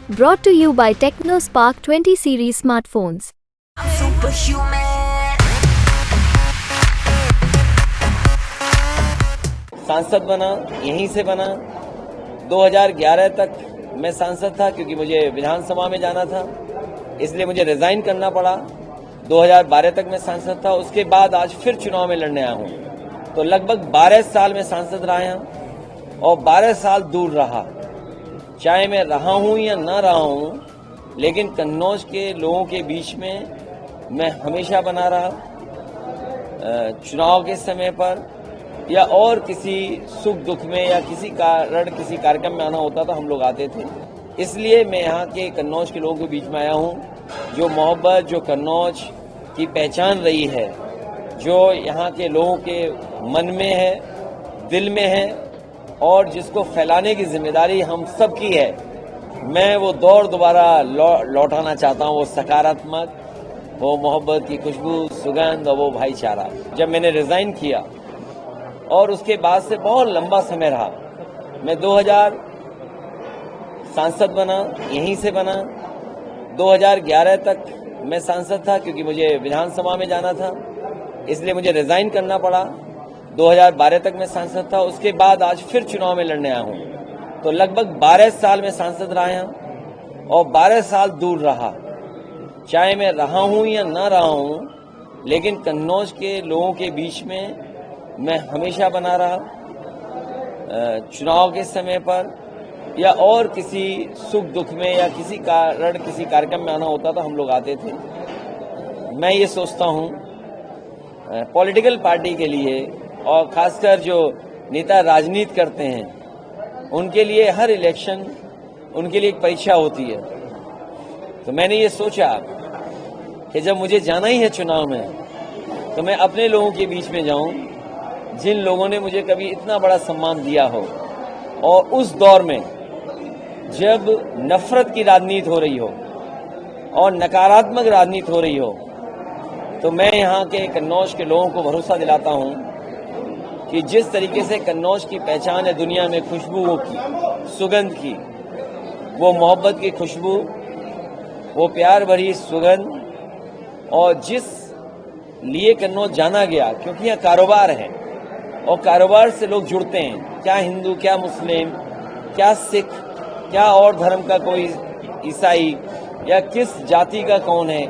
Brought to you by TechnoSpark 20 series smartphones. I'm superhuman. सांसद बना, यहीं से बना। 2011 तक मैं सांसद था क्योंकि मुझे विधानसभा में जाना था, इसलिए मुझे रिजाइन करना पड़ा। 2012 तक मैं सांसद था, उसके बाद आज फिर चुनाव में लड़ने आया हूं। तो लगभग 12 साल में सांसद रहा हूं और 12 साल दूर रहा। चाहे मैं रहा हूं या ना रहा हूं, लेकिन कन्नौज के लोगों के बीच में मैं हमेशा बना रहा। चुनाव के समय पर या और किसी सुख दुख में या किसी कारण किसी कार्यक्रम में आना होता तो हम लोग आते थे। इसलिए मैं यहाँ के कन्नौज के लोगों के बीच में आया हूँ। जो मोहब्बत, जो कन्नौज की पहचान रही है, जो यहाँ के लोगों के मन में है, दिल में है और जिसको फैलाने की जिम्मेदारी हम सब की है, मैं वो दौर दोबारा लौटाना चाहता हूँ। वो सकारात्मक, वो मोहब्बत की खुशबू, सुगंध और वो भाईचारा। जब मैंने रिजाइन किया और उसके बाद से बहुत लंबा समय रहा, मैं 2000 सांसद बना, यहीं से बना। 2011 तक मैं सांसद था क्योंकि मुझे विधानसभा में जाना था, इसलिए मुझे रिजाइन करना पड़ा। 2012 तक मैं सांसद था, उसके बाद आज फिर चुनाव में लड़ने आया हूं। तो लगभग 12 साल में सांसद रहा हूं और 12 साल दूर रहा। चाहे मैं रहा हूं या ना रहा हूं, लेकिन कन्नौज के लोगों के बीच में मैं हमेशा बना रहा। चुनाव के समय पर या और किसी सुख दुख में या किसी कारण किसी कार्यक्रम में आना होता तो हम लोग आते थे। मैं ये सोचता हूं पॉलिटिकल पार्टी के लिए और खासकर जो नेता राजनीति करते हैं, उनके लिए हर इलेक्शन उनके लिए एक परीक्षा होती है। तो मैंने ये सोचा कि जब मुझे जाना ही है चुनाव में, तो मैं अपने लोगों के बीच में जाऊं, जिन लोगों ने मुझे कभी इतना बड़ा सम्मान दिया हो। और उस दौर में जब नफरत की राजनीति हो रही हो और नकारात्मक राजनीति हो रही हो, तो मैं यहाँ के कन्नौज के लोगों को भरोसा दिलाता हूँ कि जिस तरीके से कन्नौज की पहचान है दुनिया में खुशबुओं की, सुगंध की, वो मोहब्बत की खुशबू, वो प्यार भरी सुगंध, और जिस लिए कन्नौज जाना गया, क्योंकि यहाँ कारोबार है और कारोबार से लोग जुड़ते हैं, क्या हिंदू, क्या मुस्लिम, क्या सिख, क्या और धर्म का कोई ईसाई, या किस जाति का कौन है,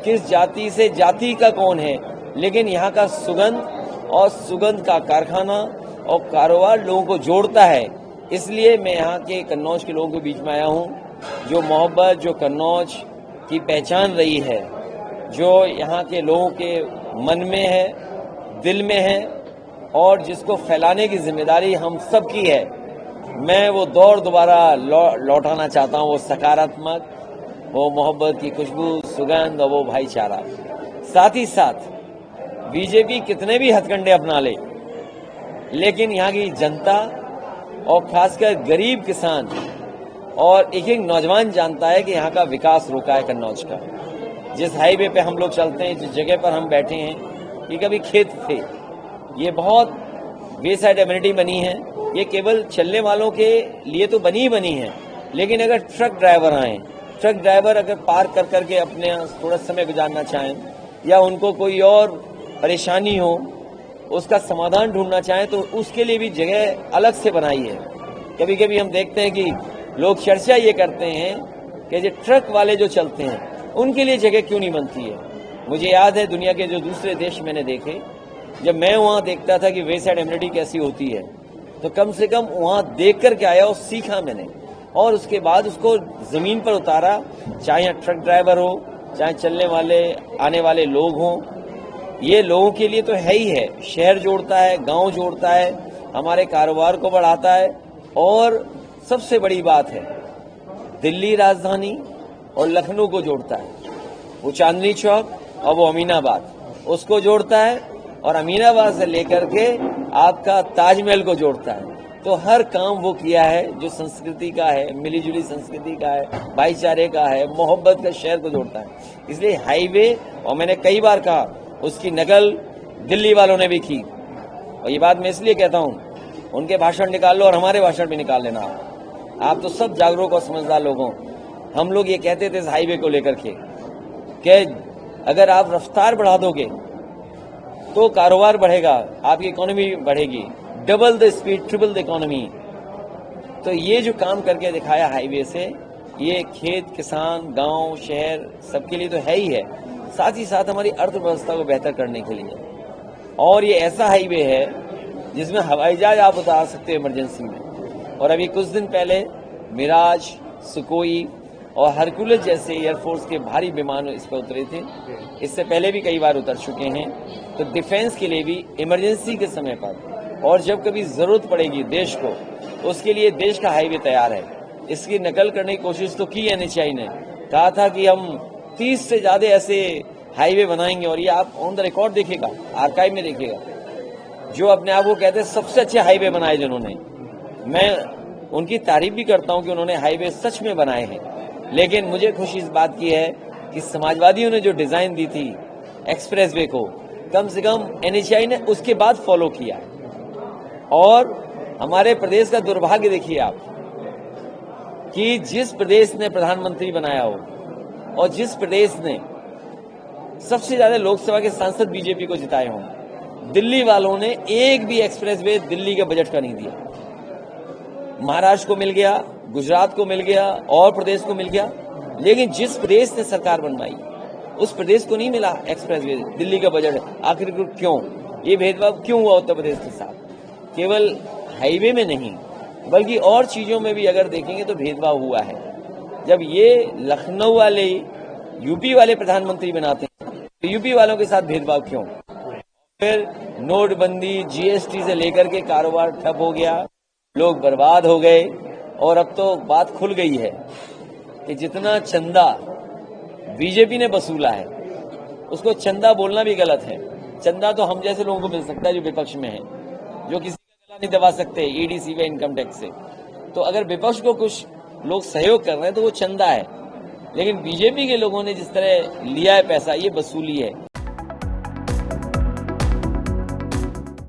किस जाति से जाति का कौन है, लेकिन यहाँ का सुगंध और सुगंध का कारखाना और कारोबार लोगों को जोड़ता है। इसलिए मैं यहाँ के कन्नौज के लोगों के बीच में आया हूँ। जो मोहब्बत, जो कन्नौज की पहचान रही है, जो यहाँ के लोगों के मन में है, दिल में है और जिसको फैलाने की जिम्मेदारी हम सब की है, मैं वो दौर दोबारा लौटाना चाहता हूँ। वो सकारात्मक, वो मोहब्बत की खुशबू, सुगंध और वो भाईचारा। साथ ही साथ बीजेपी कितने भी हथकंडे अपना ले, लेकिन यहाँ की जनता और खासकर गरीब किसान और एक एक नौजवान जानता है कि यहाँ का विकास रोका है कन्नौज का। जिस हाईवे पे हम लोग चलते हैं, जिस जगह पर हम बैठे हैं, ये कभी खेत थे, ये बहुत वे साइड एमिनिटी बनी है। ये केवल चलने वालों के लिए तो बनी ही बनी है, लेकिन अगर ट्रक ड्राइवर आए, ट्रक ड्राइवर अगर पार्क कर करके अपने थोड़ा समय गुजारना चाहें या उनको कोई और परेशानी हो, उसका समाधान ढूंढना चाहें, तो उसके लिए भी जगह अलग से बनाई है। कभी कभी हम देखते हैं कि लोग चर्चा ये करते हैं कि जो ट्रक वाले जो चलते हैं, उनके लिए जगह क्यों नहीं बनती है। मुझे याद है दुनिया के जो दूसरे देश मैंने देखे, जब मैं वहाँ देखता था कि वे साइड एमिनिटी कैसी होती है, तो कम से कम वहाँ देख करके आया और सीखा मैंने, और उसके बाद उसको जमीन पर उतारा। चाहे यहाँ ट्रक ड्राइवर हो, चाहे चलने वाले आने वाले लोग हों, ये लोगों के लिए तो है ही है। शहर जोड़ता है, गांव जोड़ता है, हमारे कारोबार को बढ़ाता है, और सबसे बड़ी बात है दिल्ली राजधानी और लखनऊ को जोड़ता है। वो चांदनी चौक और वो अमीनाबाद, उसको जोड़ता है, और अमीनाबाद से लेकर के आपका ताजमहल को जोड़ता है। तो हर काम वो किया है जो संस्कृति का है, मिलीजुली संस्कृति का है, भाईचारे का है, मोहब्बत का शहर को जोड़ता है। इसलिए हाईवे, और मैंने कई बार कहा, उसकी नकल दिल्ली वालों ने भी की, और ये बात मैं इसलिए कहता हूँ, उनके भाषण निकाल लो और हमारे भाषण भी निकाल लेना। आप तो सब जागरूक और समझदार लोग हो। हम लोग ये कहते थे इस हाईवे को लेकर के कि अगर आप रफ्तार बढ़ा दोगे तो कारोबार बढ़ेगा, आपकी इकोनॉमी बढ़ेगी, double the speed triple the economy. तो ये जो काम करके दिखाया हाईवे से, ये खेत, किसान, गांव, शहर सबके लिए तो है ही है, साथ ही साथ हमारी अर्थव्यवस्था को बेहतर करने के लिए। और ये ऐसा हाईवे है जिसमें हवाई जहाज आप उतार सकते हो इमरजेंसी में। और अभी कुछ दिन पहले मिराज, सुकोई और हरकुलस जैसे एयरफोर्स के भारी विमान इस पर उतरे थे। इससे पहले भी कई बार उतर चुके हैं। तो डिफेंस के लिए भी इमरजेंसी के समय पर और जब कभी जरूरत पड़ेगी देश को, उसके लिए देश का हाईवे तैयार है। इसकी नकल करने की कोशिश तो की एनएचएआई ने, कहा था कि हम 30 से ज्यादा ऐसे हाईवे बनाएंगे। और ये आप ऑन द रिकॉर्ड देखेगा, आर्काइव में देखेगा, जो अपने आप को कहते हैं सबसे अच्छे हाईवे बनाए जिन्होंने। मैं उनकी तारीफ भी करता हूं कि उन्होंने हाईवे सच में बनाए हैं। लेकिन मुझे खुशी इस बात की है कि समाजवादियों ने जो डिजाइन दी थी एक्सप्रेसवे को, कम से कम एनएचएआई ने उसके बाद फॉलो किया। और हमारे प्रदेश का दुर्भाग्य देखिए आप कि जिस प्रदेश ने प्रधानमंत्री बनाया हो और जिस प्रदेश ने सबसे ज्यादा लोकसभा के सांसद बीजेपी को जिताए हों, दिल्ली वालों ने एक भी एक्सप्रेसवे दिल्ली के बजट का नहीं दिया। महाराष्ट्र को मिल गया, गुजरात को मिल गया और प्रदेश को मिल गया, लेकिन जिस प्रदेश ने सरकार बनवाई उस प्रदेश को नहीं मिला एक्सप्रेसवे, दिल्ली का बजट। आखिर क्यों ये भेदभाव क्यों हुआ उत्तर प्रदेश के साथ? केवल हाईवे में नहीं बल्कि और चीजों में भी अगर देखेंगे तो भेदभाव हुआ है। जब ये लखनऊ वाले यूपी वाले प्रधानमंत्री बनाते हैं तो यूपी वालों के साथ भेदभाव क्यों? फिर नोटबंदी, जीएसटी से लेकर के कारोबार ठप हो गया, लोग बर्बाद हो गए। और अब तो बात खुल गई है कि जितना चंदा बीजेपी ने वसूला है उसको चंदा बोलना भी गलत है। चंदा तो हम जैसे लोगों को मिल सकता है जो विपक्ष में है, जो किसी का गला नहीं दबा सकते ईडी, सीबीआई, इनकम टैक्स से। तो अगर विपक्ष को कुछ लोग सहयोग कर रहे हैं तो वो चंदा है। लेकिन बीजेपी के लोगों ने जिस तरह लिया है पैसा, ये वसूली है।